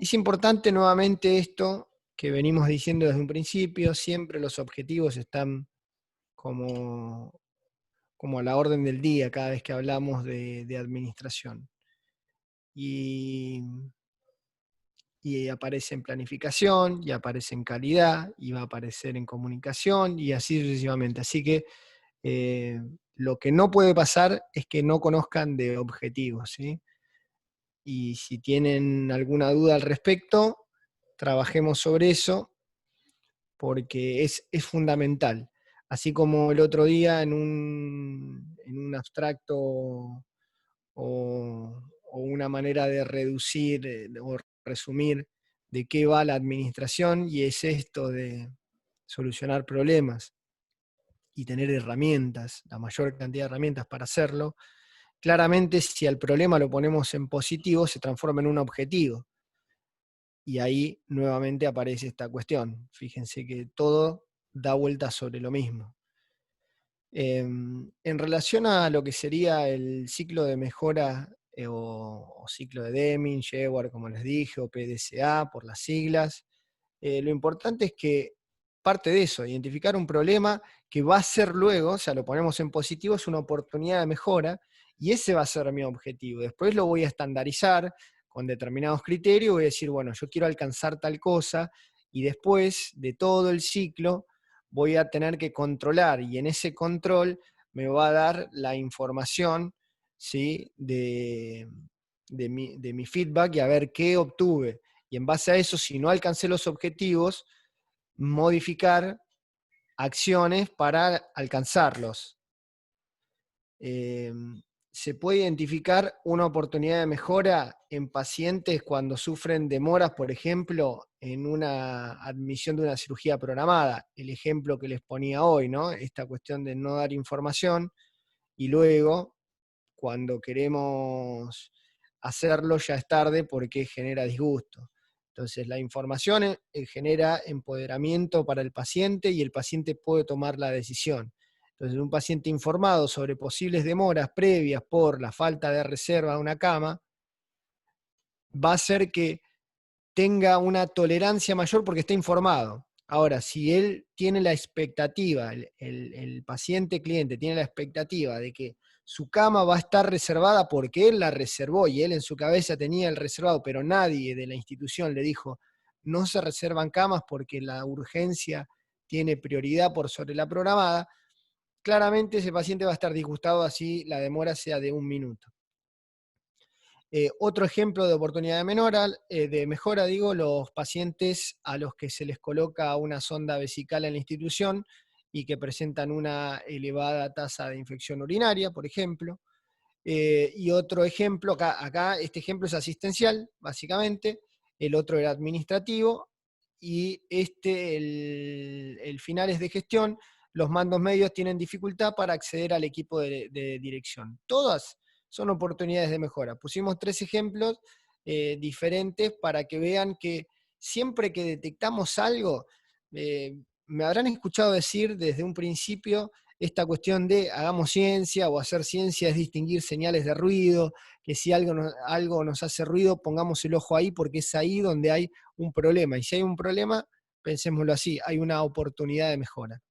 Es importante nuevamente esto que venimos diciendo desde un principio, siempre los objetivos están como, como a la orden del día cada vez que hablamos de administración. Y aparece en planificación, y aparece en calidad, y va a aparecer en comunicación, y así sucesivamente. Así que lo que no puede pasar es que no conozcan de objetivos, ¿sí? Y si tienen alguna duda al respecto, trabajemos sobre eso, porque es fundamental. Así como el otro día en un abstracto o una manera de reducir o resumir de qué va la administración, y es esto de solucionar problemas y tener herramientas, la mayor cantidad de herramientas para hacerlo. Claramente, si al problema lo ponemos en positivo, se transforma en un objetivo. Y ahí nuevamente aparece esta cuestión. Fíjense que todo da vueltas sobre lo mismo. En relación a lo que sería el ciclo de mejora o ciclo de Deming, Sheward, como les dije, o PDCA por las siglas, lo importante es que parte de eso, identificar un problema que va a ser luego, o sea, lo ponemos en positivo, es una oportunidad de mejora, y ese va a ser mi objetivo. Después lo voy a estandarizar con determinados criterios, voy a decir, bueno, yo quiero alcanzar tal cosa, y después de todo el ciclo voy a tener que controlar, y en ese control me va a dar la información, ¿sí?, de mi feedback, y a ver qué obtuve. Y en base a eso, si no alcancé los objetivos, modificar acciones para alcanzarlos. Se puede identificar una oportunidad de mejora en pacientes cuando sufren demoras, por ejemplo, en una admisión de una cirugía programada. El ejemplo que les ponía hoy, ¿no? Esta cuestión de no dar información, y luego, cuando queremos hacerlo, ya es tarde porque genera disgusto. Entonces, la información genera empoderamiento para el paciente, y el paciente puede tomar la decisión. Entonces, un paciente informado sobre posibles demoras previas por la falta de reserva de una cama va a hacer que tenga una tolerancia mayor porque está informado. Ahora, si él tiene la expectativa, el paciente cliente tiene la expectativa de que su cama va a estar reservada porque él la reservó y él en su cabeza tenía el reservado, pero nadie de la institución le dijo, no se reservan camas porque la urgencia tiene prioridad por sobre la programada, claramente ese paciente va a estar disgustado así la demora sea de 1 minuto. Otro ejemplo de oportunidad de mejora, los pacientes a los que se les coloca una sonda vesical en la institución y que presentan una elevada tasa de infección urinaria, por ejemplo. Y otro ejemplo, acá este ejemplo es asistencial, básicamente, el otro era administrativo, y el final es de gestión. Los mandos medios tienen dificultad para acceder al equipo de dirección. Todas son oportunidades de mejora. Pusimos 3 ejemplos diferentes para que vean que siempre que detectamos algo, me habrán escuchado decir desde un principio esta cuestión de hagamos ciencia, o hacer ciencia es distinguir señales de ruido, que si algo nos hace ruido, pongamos el ojo ahí porque es ahí donde hay un problema. Y si hay un problema, pensémoslo así, hay una oportunidad de mejora.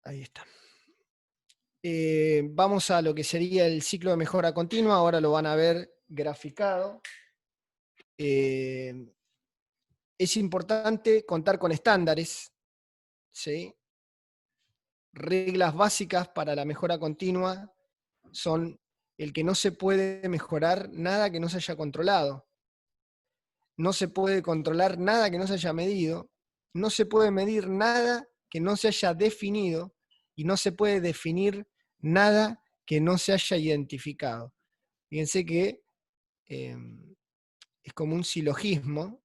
Ahí está. Vamos a lo que sería el ciclo de mejora continua, ahora lo van a ver graficado. Es importante contar con estándares, ¿sí? Reglas básicas para la mejora continua son el que no se puede mejorar nada que no se haya controlado, no se puede controlar nada que no se haya medido, no se puede medir nada que no se haya definido, y no se puede definir nada que no se haya identificado. Fíjense que es como un silogismo,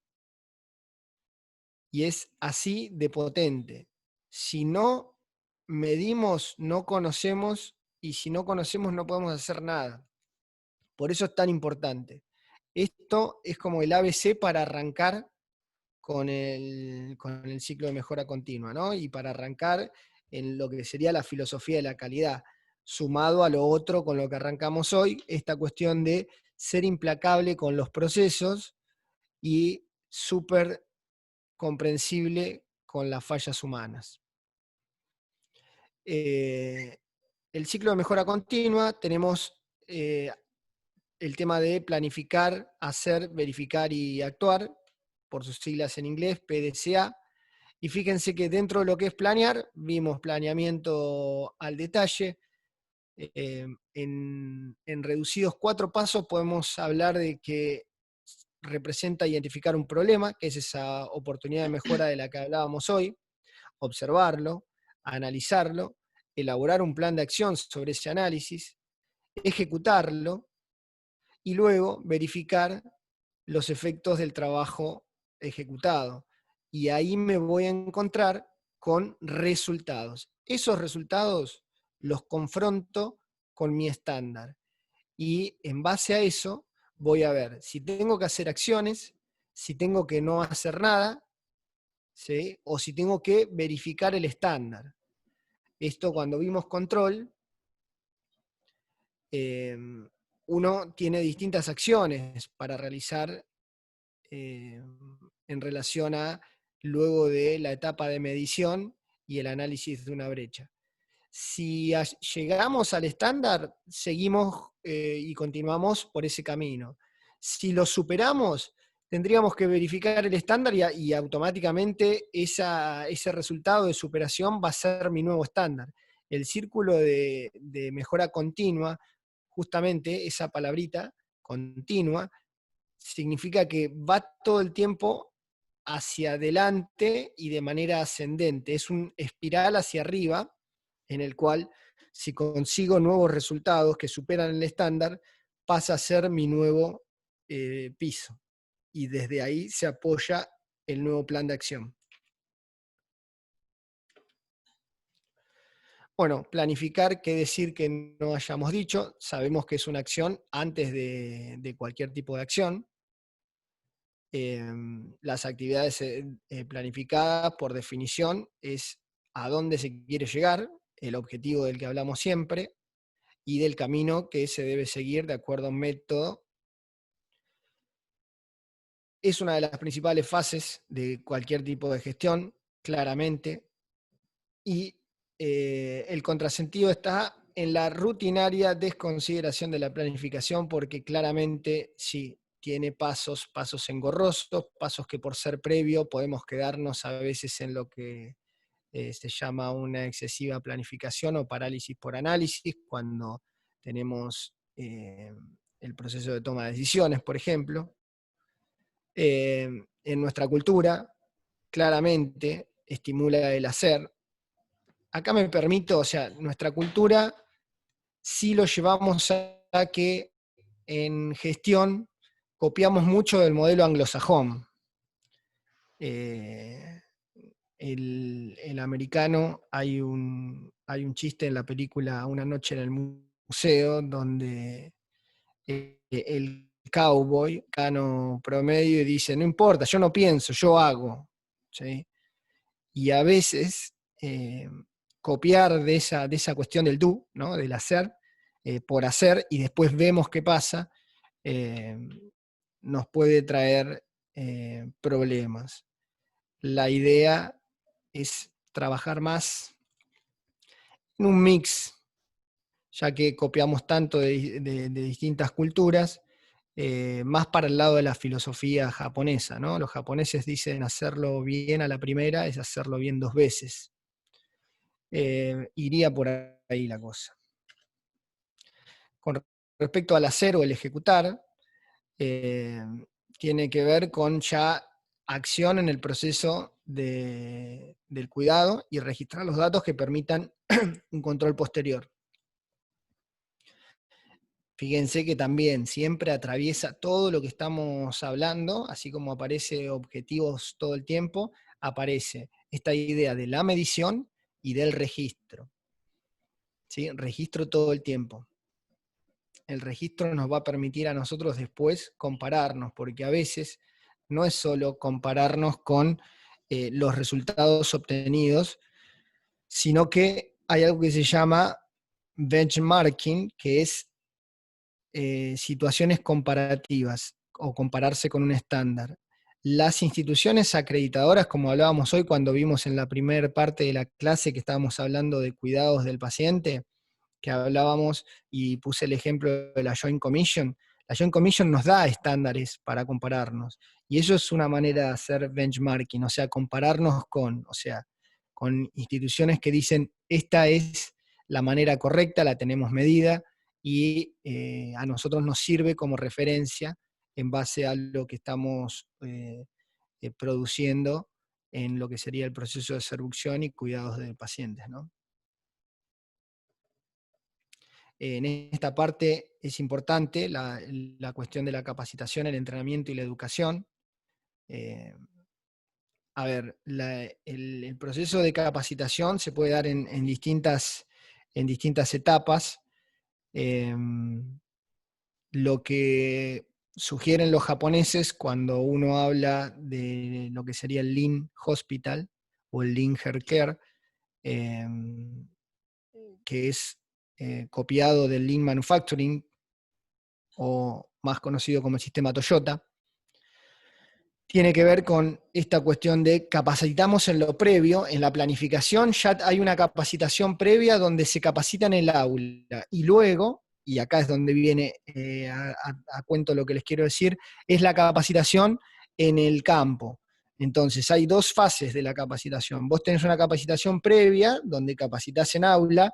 y es así de potente. Si no medimos, no conocemos, y si no conocemos, no podemos hacer nada. Por eso es tan importante. Esto es como el ABC para arrancar con el ciclo de mejora continua, ¿no? Y para arrancar en lo que sería la filosofía de la calidad, sumado a lo otro con lo que arrancamos hoy, esta cuestión de ser implacable con los procesos y súper comprensible con las fallas humanas. El ciclo de mejora continua, tenemos el tema de planificar, hacer, verificar y actuar, por sus siglas en inglés, PDCA. Y fíjense que dentro de lo que es planear, vimos planeamiento al detalle. En reducidos 4 pasos podemos hablar de que representa identificar un problema, que es esa oportunidad de mejora de la que hablábamos hoy, observarlo, analizarlo, elaborar un plan de acción sobre ese análisis, ejecutarlo y luego verificar los efectos del trabajo ejecutado. Y ahí me voy a encontrar con resultados. Esos resultados los confronto con mi estándar. Y en base a eso voy a ver si tengo que hacer acciones, si tengo que no hacer nada, ¿sí? O si tengo que verificar el estándar. Esto cuando vimos control, uno tiene distintas acciones para realizar en relación a luego de la etapa de medición y el análisis de una brecha. Si llegamos al estándar, seguimos y continuamos por ese camino. Si lo superamos, tendríamos que verificar el estándar y automáticamente ese resultado de superación va a ser mi nuevo estándar. El círculo de mejora continua, justamente esa palabrita, continua, significa que va todo el tiempo hacia adelante y de manera ascendente. Es un espiral hacia arriba en el cual si consigo nuevos resultados que superan el estándar, pasa a ser mi nuevo piso. Y desde ahí se apoya el nuevo plan de acción. Bueno, planificar, qué decir que no hayamos dicho, sabemos que es una acción antes de cualquier tipo de acción. Las actividades planificadas, por definición, es a dónde se quiere llegar, el objetivo del que hablamos siempre, y del camino que se debe seguir de acuerdo a un método. Es una de las principales fases de cualquier tipo de gestión, claramente, y el contrasentido está en la rutinaria desconsideración de la planificación, porque claramente sí, tiene pasos engorrosos, pasos que por ser previo podemos quedarnos a veces en lo que se llama una excesiva planificación o parálisis por análisis, cuando tenemos el proceso de toma de decisiones, por ejemplo. En nuestra cultura, claramente, estimula el hacer. Acá me permito, o sea, nuestra cultura sí lo llevamos a que en gestión copiamos mucho del modelo anglosajón. El americano, hay un chiste en la película Una noche en el museo, donde el cowboy, cano promedio, y dice, no importa, yo no pienso, yo hago. ¿Sí? Y a veces copiar de esa cuestión del do, ¿no? Del hacer, por hacer, y después vemos qué pasa, nos puede traer problemas. La idea es trabajar más en un mix, ya que copiamos tanto de distintas culturas, más para el lado de la filosofía japonesa, ¿no? Los japoneses dicen hacerlo bien a la primera es hacerlo bien 2 veces. Iría por ahí la cosa. Con respecto al hacer o el ejecutar, tiene que ver con ya acción en el proceso del cuidado y registrar los datos que permitan un control posterior. Fíjense que también siempre atraviesa todo lo que estamos hablando, así como aparece objetivos todo el tiempo, aparece esta idea de la medición y del registro. ¿Sí? Registro todo el tiempo. El registro nos va a permitir a nosotros después compararnos, porque a veces no es solo compararnos con los resultados obtenidos, sino que hay algo que se llama benchmarking, que es situaciones comparativas o compararse con un estándar. Las instituciones acreditadoras, como hablábamos hoy cuando vimos en la primera parte de la clase que estábamos hablando de cuidados del paciente, que hablábamos y puse el ejemplo de la Joint Commission, la Joint Commission nos da estándares para compararnos. Y eso es una manera de hacer benchmarking, o sea, compararnos con instituciones que dicen, esta es la manera correcta, la tenemos medida, y a nosotros nos sirve como referencia en base a lo que estamos produciendo en lo que sería el proceso de seducción y cuidados de pacientes, ¿no? En esta parte es importante la cuestión de la capacitación, el entrenamiento y la educación. Eh, a ver, el proceso de capacitación se puede dar en distintas etapas. Eh, lo que sugieren los japoneses cuando uno habla de lo que sería el Lean Hospital o el Lean Healthcare, eh, que es copiado del Lean Manufacturing, o más conocido como el sistema Toyota, tiene que ver con esta cuestión de capacitamos en lo previo, en la planificación, ya hay una capacitación previa donde se capacita en el aula, y luego, y acá es donde viene a cuento lo que les quiero decir, es la capacitación en el campo. Entonces, hay dos fases de la capacitación. Vos tenés una capacitación previa, donde capacitás en aula.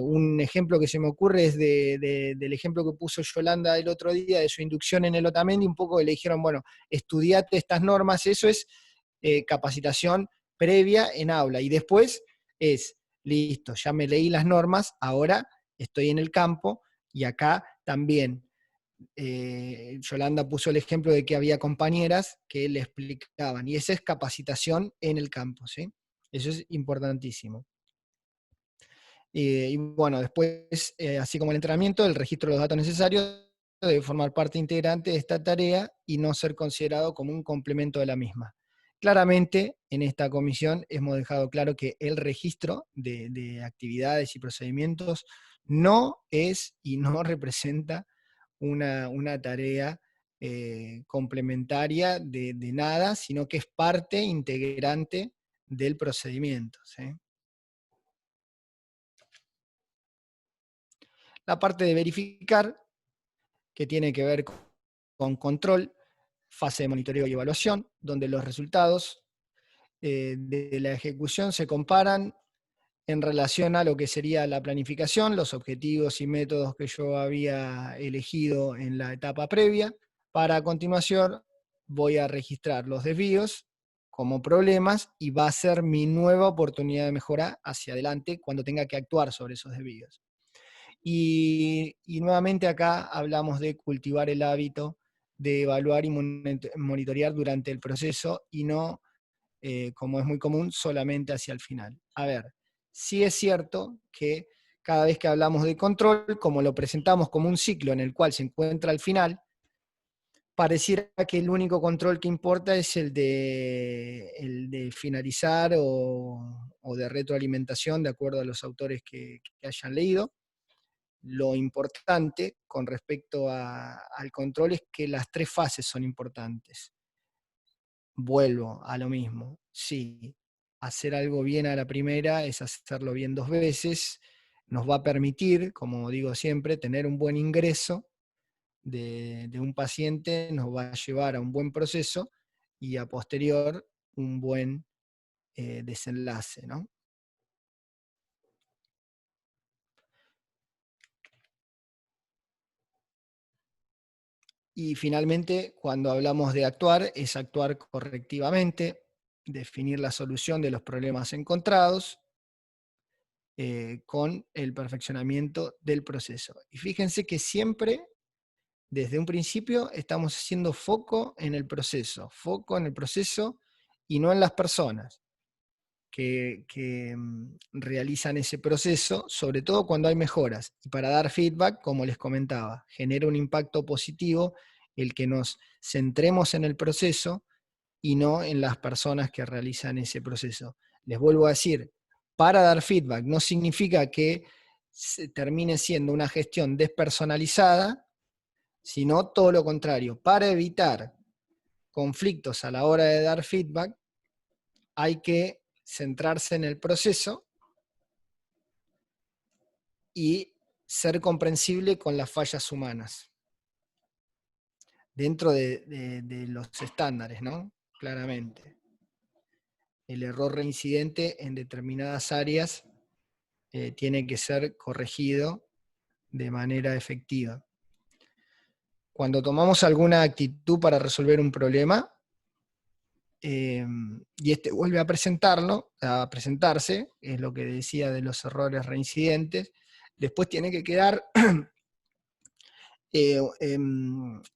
Un ejemplo que se me ocurre es del ejemplo que puso Yolanda el otro día, de su inducción en el Otamendi, un poco le dijeron, bueno, estudiate estas normas, eso es capacitación previa en aula. Y después es, listo, ya me leí las normas, ahora estoy en el campo, y acá también Yolanda puso el ejemplo de que había compañeras que le explicaban, y esa es capacitación en el campo, ¿sí? Eso es importantísimo. Y bueno, después, así como el entrenamiento, el registro de los datos necesarios debe formar parte integrante de esta tarea y no ser considerado como un complemento de la misma. Claramente, en esta comisión hemos dejado claro que el registro de actividades y procedimientos no es y no representa una tarea complementaria de nada, sino que es parte integrante del procedimiento, ¿sí? La parte de verificar, que tiene que ver con control, fase de monitoreo y evaluación, donde los resultados de la ejecución se comparan en relación a lo que sería la planificación, los objetivos y métodos que yo había elegido en la etapa previa. Para a continuación voy a registrar los desvíos como problemas, y va a ser mi nueva oportunidad de mejora hacia adelante cuando tenga que actuar sobre esos desvíos. Y nuevamente acá hablamos de cultivar el hábito de evaluar y monitorear durante el proceso, y no, como es muy común, solamente hacia el final. A ver, sí es cierto que cada vez que hablamos de control, como lo presentamos como un ciclo en el cual se encuentra al final, pareciera que el único control que importa es el de finalizar o de retroalimentación, de acuerdo a los autores que hayan leído. Lo importante con respecto al control es que las tres fases son importantes. Vuelvo a lo mismo. Sí, hacer algo bien a la primera es hacerlo bien dos veces. Nos va a permitir, como digo siempre, tener un buen ingreso de un paciente, nos va a llevar a un buen proceso y a posterior un buen desenlace, ¿no? Y finalmente, cuando hablamos de actuar, es actuar correctivamente, definir la solución de los problemas encontrados con el perfeccionamiento del proceso. Y fíjense que siempre, desde un principio, estamos haciendo foco en el proceso y no en las personas que realizan ese proceso, sobre todo cuando hay mejoras. Y para dar feedback, como les comentaba, genera un impacto positivo el que nos centremos en el proceso y no en las personas que realizan ese proceso. Les vuelvo a decir, para dar feedback. No significa que termine siendo una gestión despersonalizada, sino todo lo contrario. Para evitar conflictos a la hora de dar feedback, hay que centrarse en el proceso y ser comprensible con las fallas humanas, dentro de los estándares, ¿no? Claramente. El error reincidente en determinadas áreas tiene que ser corregido de manera efectiva. Cuando tomamos alguna actitud para resolver un problema, y este vuelve a presentarse, es lo que decía de los errores reincidentes, después tiene que quedar,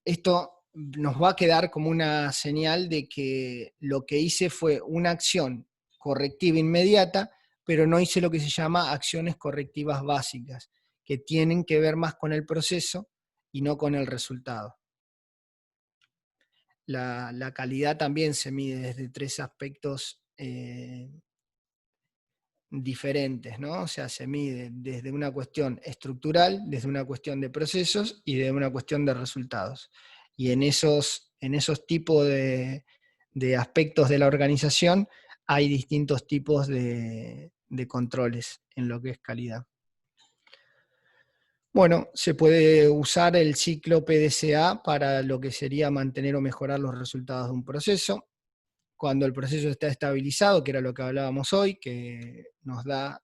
esto nos va a quedar como una señal de que lo que hice fue una acción correctiva inmediata, pero no hice lo que se llama acciones correctivas básicas, que tienen que ver más con el proceso y no con el resultado. La calidad también se mide desde 3 aspectos diferentes, ¿no? O sea, se mide desde una cuestión estructural, desde una cuestión de procesos y de una cuestión de resultados. Y en esos tipos de aspectos de la organización hay distintos tipos de controles en lo que es calidad. Bueno, se puede usar el ciclo PDCA para lo que sería mantener o mejorar los resultados de un proceso. Cuando el proceso está estabilizado, que era lo que hablábamos hoy, que nos da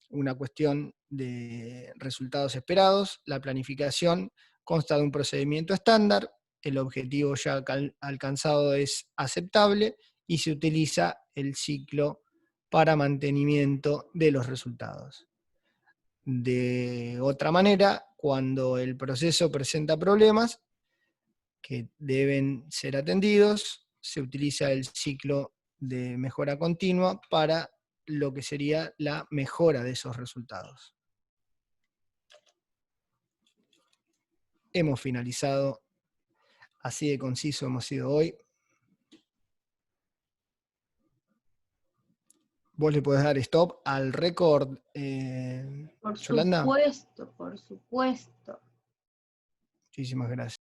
una cuestión de resultados esperados, la planificación consta de un procedimiento estándar, el objetivo ya alcanzado es aceptable y se utiliza el ciclo para mantenimiento de los resultados. De otra manera, cuando el proceso presenta problemas que deben ser atendidos, se utiliza el ciclo de mejora continua para lo que sería la mejora de esos resultados. Hemos finalizado, así de conciso hemos sido hoy. Vos le podés dar stop al récord, Por Yolanda. supuesto, por supuesto. Muchísimas gracias.